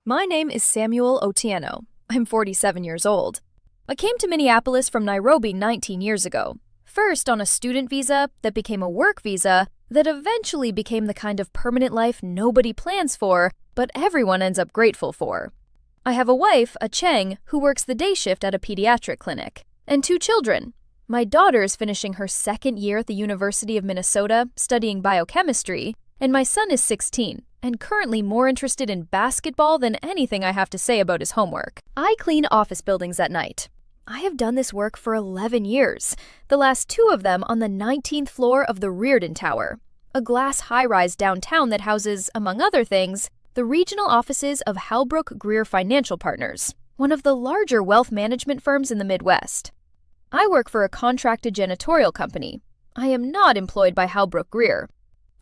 My name is Samuel Otieno. I'm 47 years old. I came to Minneapolis from Nairobi 19 years ago, first on a student visa that became a work visa that eventually became the kind of permanent life nobody plans for, but everyone ends up grateful for. I have a wife, a Cheng, who works the day shift at a pediatric clinic, and 2 children. My daughter is finishing her 2nd year at the University of Minnesota studying biochemistry, and my son is 16 and currently more interested in basketball than anything I have to say about his homework. I clean office buildings at night. I have done this work for 11 years, the last 2 of them on the 19th floor of the Reardon Tower, a glass high-rise downtown that houses, among other things, the regional offices of Halbrook Greer Financial Partners, one of the larger wealth management firms in the Midwest. I work for a contracted janitorial company. I am not employed by Halbrook Greer.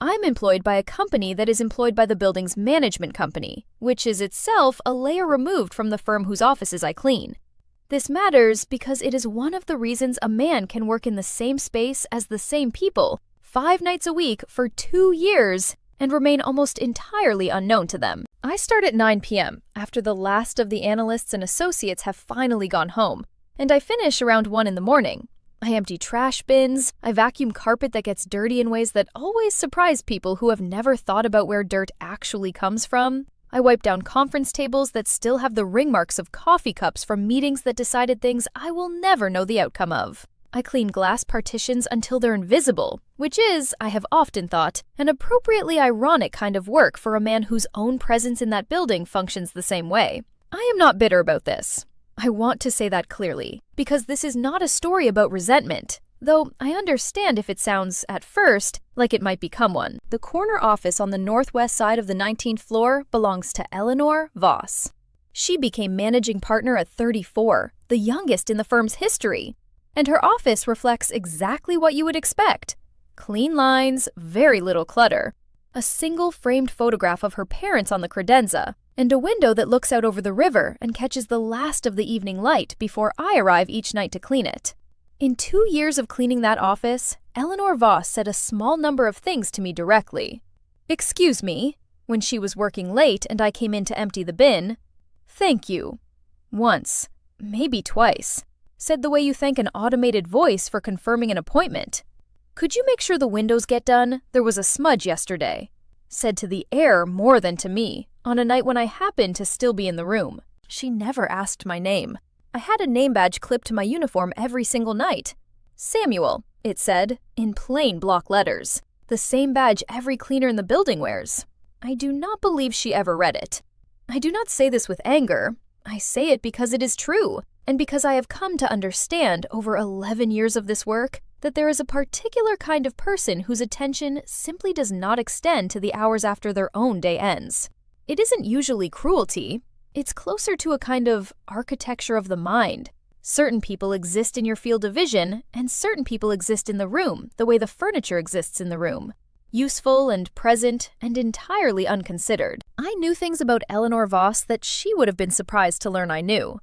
I'm employed by a company that is employed by the building's management company, which is itself a layer removed from the firm whose offices I clean. This matters because it is one of the reasons a man can work in the same space as the same people 5 nights a week for 2 years and remain almost entirely unknown to them. I start at 9 p.m. after the last of the analysts and associates have finally gone home, and I finish around 1 in the morning. I empty trash bins, I vacuum carpet that gets dirty in ways that always surprise people who have never thought about where dirt actually comes from. I wipe down conference tables that still have the ring marks of coffee cups from meetings that decided things I will never know the outcome of. I clean glass partitions until they're invisible, which is, I have often thought, an appropriately ironic kind of work for a man whose own presence in that building functions the same way. I am not bitter about this. I want to say that clearly, because this is not a story about resentment, though I understand if it sounds, at first, like it might become one. The corner office on the northwest side of the 19th floor belongs to Eleanor Voss. She became managing partner at 34, the youngest in the firm's history, and her office reflects exactly what you would expect. Clean lines, very little clutter, a single framed photograph of her parents on the credenza, and a window that looks out over the river and catches the last of the evening light before I arrive each night to clean it. In 2 years of cleaning that office, Eleanor Voss said a small number of things to me directly. "Excuse me," when she was working late and I came in to empty the bin. "Thank you." Once, maybe twice, said the way you thank an automated voice for confirming an appointment. "Could you make sure the windows get done? There was a smudge yesterday." Said to the air more than to me, on a night when I happened to still be in the room. She never asked my name. I had a name badge clipped to my uniform every single night. "Samuel," it said, in plain block letters, the same badge every cleaner in the building wears. I do not believe she ever read it. I do not say this with anger. I say it because it is true, and because I have come to understand over 11 years of this work that there is a particular kind of person whose attention simply does not extend to the hours after their own day ends. It isn't usually cruelty. It's closer to a kind of architecture of the mind. Certain people exist in your field of vision, and certain people exist in the room the way the furniture exists in the room. Useful and present and entirely unconsidered. I knew things about Eleanor Voss that she would have been surprised to learn I knew.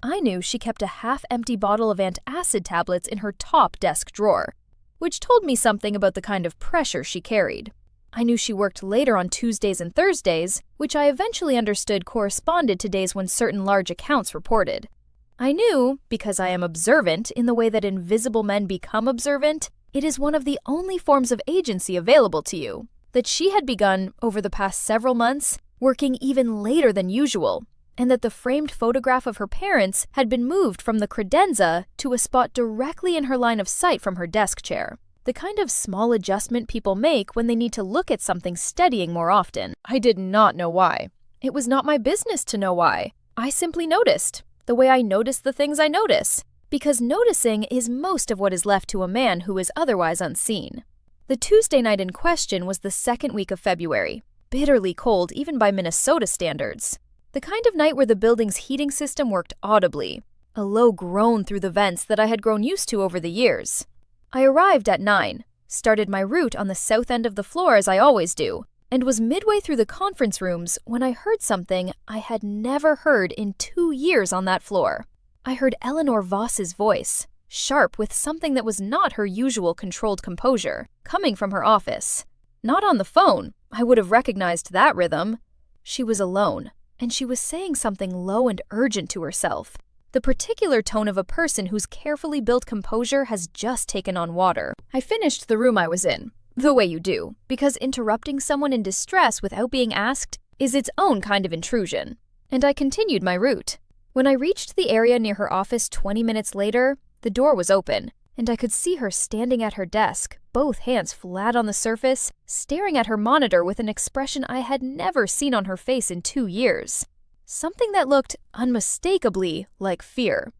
I knew she kept a half-empty bottle of antacid tablets in her top desk drawer, which told me something about the kind of pressure she carried. I knew she worked later on Tuesdays and Thursdays, which I eventually understood corresponded to days when certain large accounts reported. I knew, because I am observant in the way that invisible men become observant, it is one of the only forms of agency available to you, that she had begun, over the past several months, working even later than usual, and that the framed photograph of her parents had been moved from the credenza to a spot directly in her line of sight from her desk chair. The kind of small adjustment people make when they need to look at something studying more often. I did not know why. It was not my business to know why. I simply noticed, the way I notice the things I notice, because noticing is most of what is left to a man who is otherwise unseen. The Tuesday night in question was the 2nd week of February, bitterly cold even by Minnesota standards. The kind of night where the building's heating system worked audibly, a low groan through the vents that I had grown used to over the years. I arrived at 9, started my route on the south end of the floor as I always do, and was midway through the conference rooms when I heard something I had never heard in 2 years on that floor. I heard Eleanor Voss's voice, sharp with something that was not her usual controlled composure, coming from her office. Not on the phone. I would have recognized that rhythm. She was alone. and she was saying something low and urgent to herself. The particular tone of a person whose carefully built composure has just taken on water. I finished the room I was in, the way you do, because interrupting someone in distress without being asked is its own kind of intrusion. And I continued my route. When I reached the area near her office 20 minutes later, the door was open, and I could see her standing at her desk, both hands flat on the surface, staring at her monitor with an expression I had never seen on her face in 2 years. Something that looked unmistakably like fear.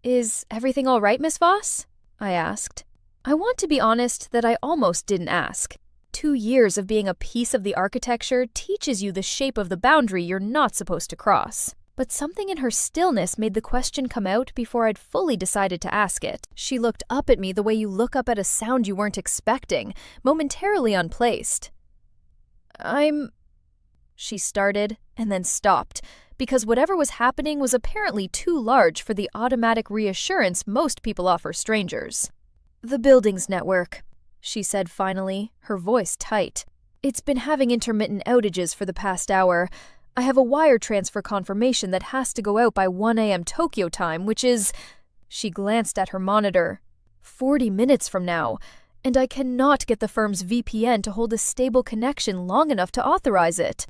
"Is everything all right, Miss Voss?" I asked. I want to be honest that I almost didn't ask. 2 years of being a piece of the architecture teaches you the shape of the boundary you're not supposed to cross. But something in her stillness made the question come out before I'd fully decided to ask it. She looked up at me the way you look up at a sound you weren't expecting, momentarily unplaced. She started and then stopped, because whatever was happening was apparently too large for the automatic reassurance most people offer strangers. "The building's network," she said finally, her voice tight. "It's been having intermittent outages for the past hour. I have a wire transfer confirmation that has to go out by 1 a.m. Tokyo time, which is," she glanced at her monitor, 40 minutes from now, and I cannot get the firm's VPN to hold a stable connection long enough to authorize it.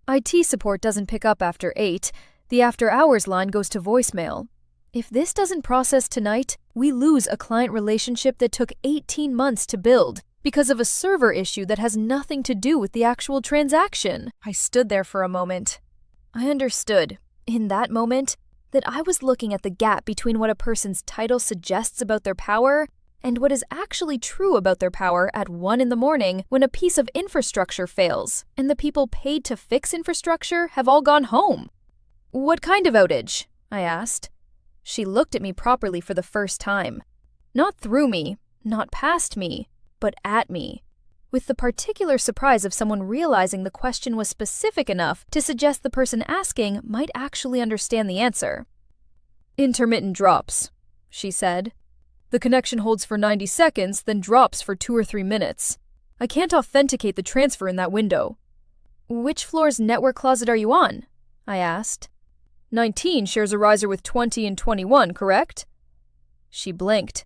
IT support doesn't pick up after 8. The after-hours line goes to voicemail. If this doesn't process tonight, we lose a client relationship that took 18 months to build because of a server issue that has nothing to do with the actual transaction. I stood there for a moment. I understood, in that moment, that I was looking at the gap between what a person's title suggests about their power and what is actually true about their power at 1 in the morning when a piece of infrastructure fails, and the people paid to fix infrastructure have all gone home. "What kind of outage?" I asked. She looked at me properly for the first time. Not through me, not past me, but at me, with the particular surprise of someone realizing the question was specific enough to suggest the person asking might actually understand the answer. "Intermittent drops," she said. "The connection holds for 90 seconds, then drops for 2 or 3 minutes. I can't authenticate the transfer in that window." "Which floor's network closet are you on?" I asked. 19 shares a riser with 20 and 21, correct?" She blinked.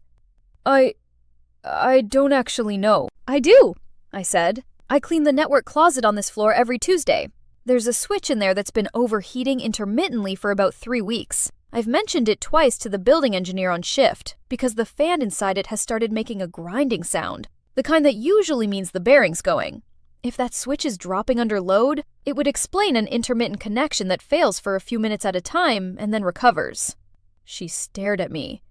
I don't actually know." "I do," I said. "I clean the network closet on this floor every Tuesday. There's a switch in there that's been overheating intermittently for about 3 weeks. I've mentioned it twice to the building engineer on shift because the fan inside it has started making a grinding sound, the kind that usually means the bearing's going. If that switch is dropping under load, it would explain an intermittent connection that fails for a few minutes at a time and then recovers." She stared at me.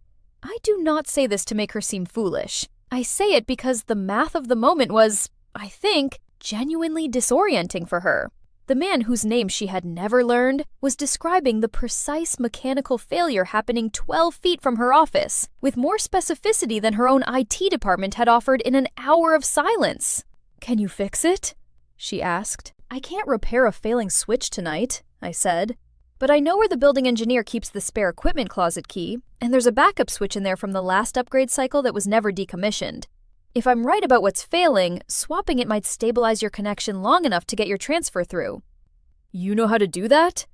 I do not say this to make her seem foolish. I say it because the math of the moment was, I think, genuinely disorienting for her. The man whose name she had never learned was describing the precise mechanical failure happening 12 feet from her office, with more specificity than her own IT department had offered in an hour of silence. "Can you fix it?" she asked. "I can't repair a failing switch tonight," I said. "But I know where the building engineer keeps the spare equipment closet key, and there's a backup switch in there from the last upgrade cycle that was never decommissioned. If I'm right about what's failing, swapping it might stabilize your connection long enough to get your transfer through." "You know how to do that?"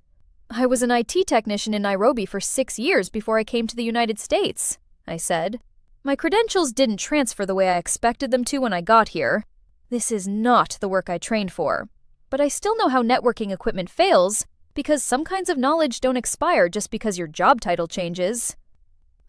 "I was an IT technician in Nairobi for 6 years before I came to the United States," I said. "My credentials didn't transfer the way I expected them to when I got here. This is not the work I trained for. But I still know how networking equipment fails, because some kinds of knowledge don't expire just because your job title changes."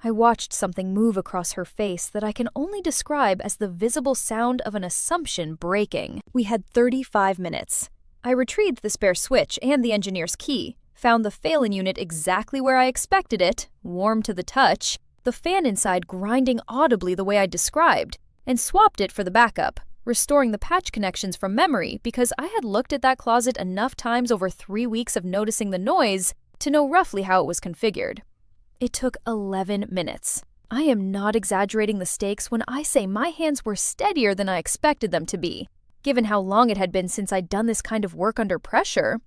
I watched something move across her face that I can only describe as the visible sound of an assumption breaking. We had 35 minutes. I retrieved the spare switch and the engineer's key, found the failing unit exactly where I expected it, warm to the touch, the fan inside grinding audibly the way I described, and swapped it for the backup, restoring the patch connections from memory because I had looked at that closet enough times over 3 weeks of noticing the noise to know roughly how it was configured. It took 11 minutes. I am not exaggerating the stakes when I say my hands were steadier than I expected them to be, given how long it had been since I'd done this kind of work under pressure.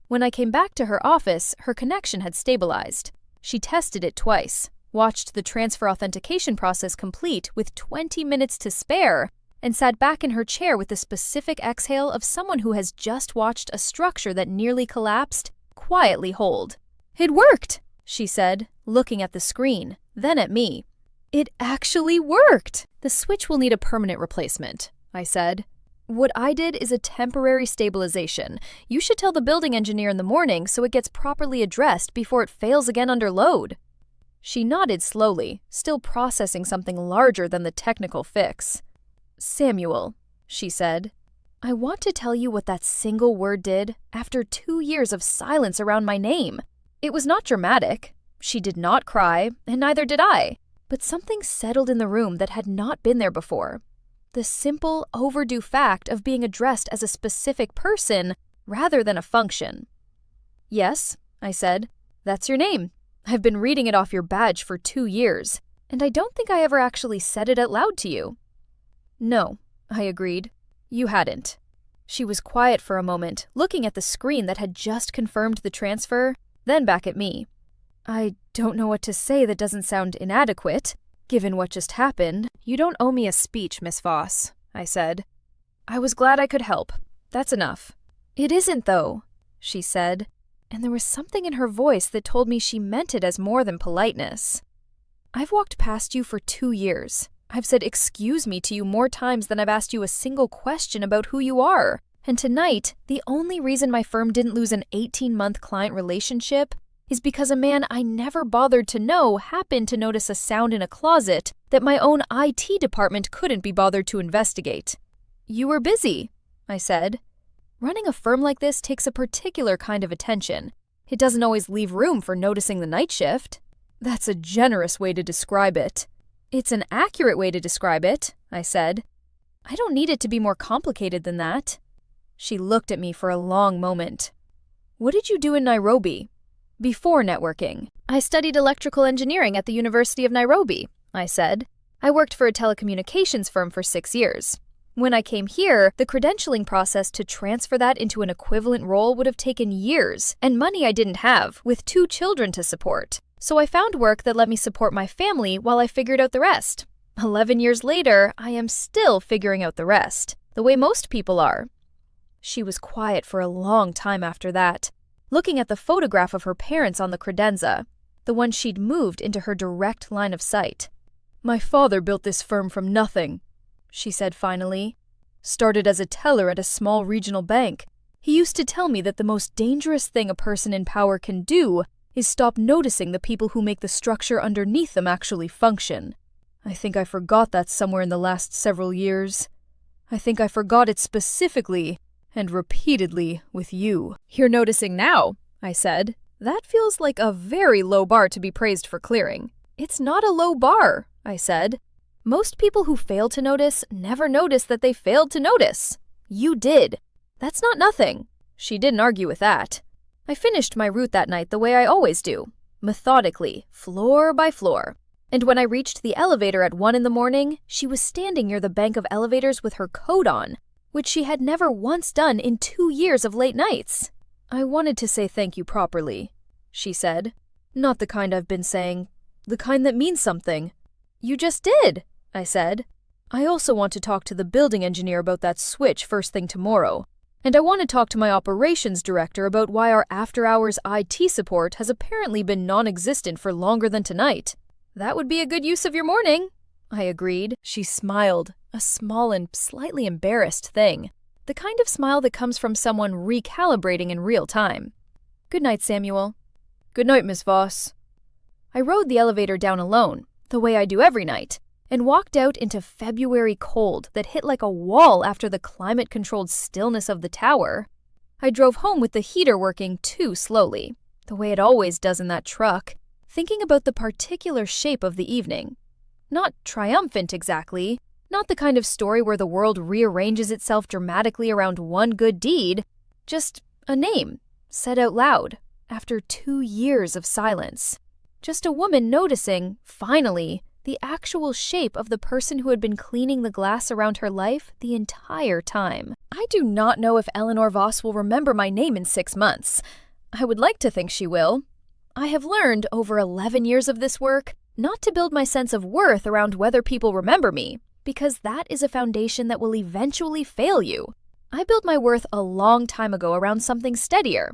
When I came back to her office, her connection had stabilized. She tested it twice, watched the transfer authentication process complete with 20 minutes to spare, and sat back in her chair with the specific exhale of someone who has just watched a structure that nearly collapsed quietly hold. "It worked," she said, looking at the screen, then at me. "It actually worked!" "The switch will need a permanent replacement," I said. "What I did is a temporary stabilization. You should tell the building engineer in the morning so it gets properly addressed before it fails again under load." She nodded slowly, still processing something larger than the technical fix. "Samuel," she said, "I want to tell you what that single word did after 2 years of silence around my name. It was not dramatic. She did not cry, and neither did I. But something settled in the room that had not been there before. The simple, overdue fact of being addressed as a specific person rather than a function." "Yes," I said, "that's your name. I've been reading it off your badge for 2 years, and I don't think I ever actually said it out loud to you." "No," I agreed. "You hadn't." She was quiet for a moment, looking at the screen that had just confirmed the transfer, then back at me. "I don't know what to say that doesn't sound inadequate, given what just happened." "You don't owe me a speech, Miss Voss," I said. "I was glad I could help. That's enough." "It isn't, though," she said, and there was something in her voice that told me she meant it as more than politeness. "I've walked past you for 2 years. I've said excuse me to you more times than I've asked you a single question about who you are. And tonight, the only reason my firm didn't lose an 18-month client relationship is because a man I never bothered to know happened to notice a sound in a closet that my own IT department couldn't be bothered to investigate." "You were busy," I said. "Running a firm like this takes a particular kind of attention. It doesn't always leave room for noticing the night shift." "That's a generous way to describe it." "It's an accurate way to describe it," I said. "I don't need it to be more complicated than that." She looked at me for a long moment. "What did you do in Nairobi?" "Before networking. I studied electrical engineering at the University of Nairobi," I said. "I worked for a telecommunications firm for 6 years. When I came here, the credentialing process to transfer that into an equivalent role would have taken years, and money I didn't have, with 2 children to support. So I found work that let me support my family while I figured out the rest. 11 years later, I am still figuring out the rest, the way most people are." She was quiet for a long time after that, looking at the photograph of her parents on the credenza, the one she'd moved into her direct line of sight. "My father built this firm from nothing," she said finally. "Started as a teller at a small regional bank. He used to tell me that the most dangerous thing a person in power can do is stop noticing the people who make the structure underneath them actually function. I think I forgot that somewhere in the last several years. I think I forgot it specifically and repeatedly with you." "You're noticing now," I said. "That feels like a very low bar to be praised for clearing." "It's not a low bar," I said. "Most people who fail to notice never notice that they failed to notice. You did. That's not nothing." She didn't argue with that. I finished my route that night the way I always do, methodically, floor by floor. And when I reached the elevator at 1 in the morning, she was standing near the bank of elevators with her coat on, which she had never once done in 2 years of late nights. "I wanted to say thank you properly," she said. "Not the kind I've been saying, the kind that means something." "You just did," I said. "I also want to talk to the building engineer about that switch first thing tomorrow. And I want to talk to my operations director about why our after-hours IT support has apparently been non-existent for longer than tonight." "That would be a good use of your morning," I agreed. She smiled, a small and slightly embarrassed thing, the kind of smile that comes from someone recalibrating in real time. "Good night, Samuel." "Good night, Miss Voss." I rode the elevator down alone, the way I do every night, and walked out into February cold that hit like a wall after the climate-controlled stillness of the tower. I drove home with the heater working too slowly, the way it always does in that truck, thinking about the particular shape of the evening. Not triumphant exactly, not the kind of story where the world rearranges itself dramatically around one good deed, just a name, said out loud, after 2 years of silence. Just a woman noticing, finally, the actual shape of the person who had been cleaning the glass around her life the entire time. I do not know if Eleanor Voss will remember my name in 6 months. I would like to think she will. I have learned, over 11 years of this work, not to build my sense of worth around whether people remember me, because that is a foundation that will eventually fail you. I built my worth a long time ago around something steadier.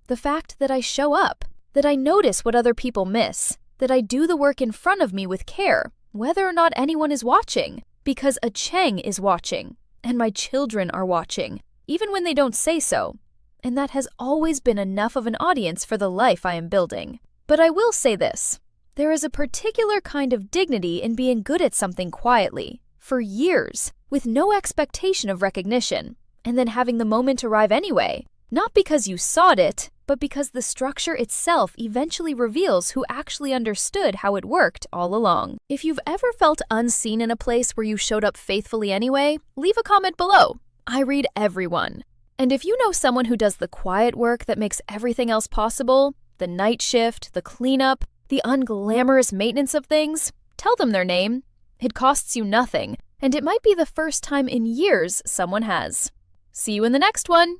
The fact that I show up, that I notice what other people miss, that I do the work in front of me with care, whether or not anyone is watching, because a Cheng is watching, and my children are watching, even when they don't say so. And that has always been enough of an audience for the life I am building. But I will say this. There is a particular kind of dignity in being good at something quietly, for years, with no expectation of recognition, and then having the moment arrive anyway, not because you sought it, but because the structure itself eventually reveals who actually understood how it worked all along. If you've ever felt unseen in a place where you showed up faithfully anyway, leave a comment below. I read everyone. And if you know someone who does the quiet work that makes everything else possible, the night shift, the cleanup, the unglamorous maintenance of things, tell them their name. It costs you nothing, and it might be the first time in years someone has. See you in the next one!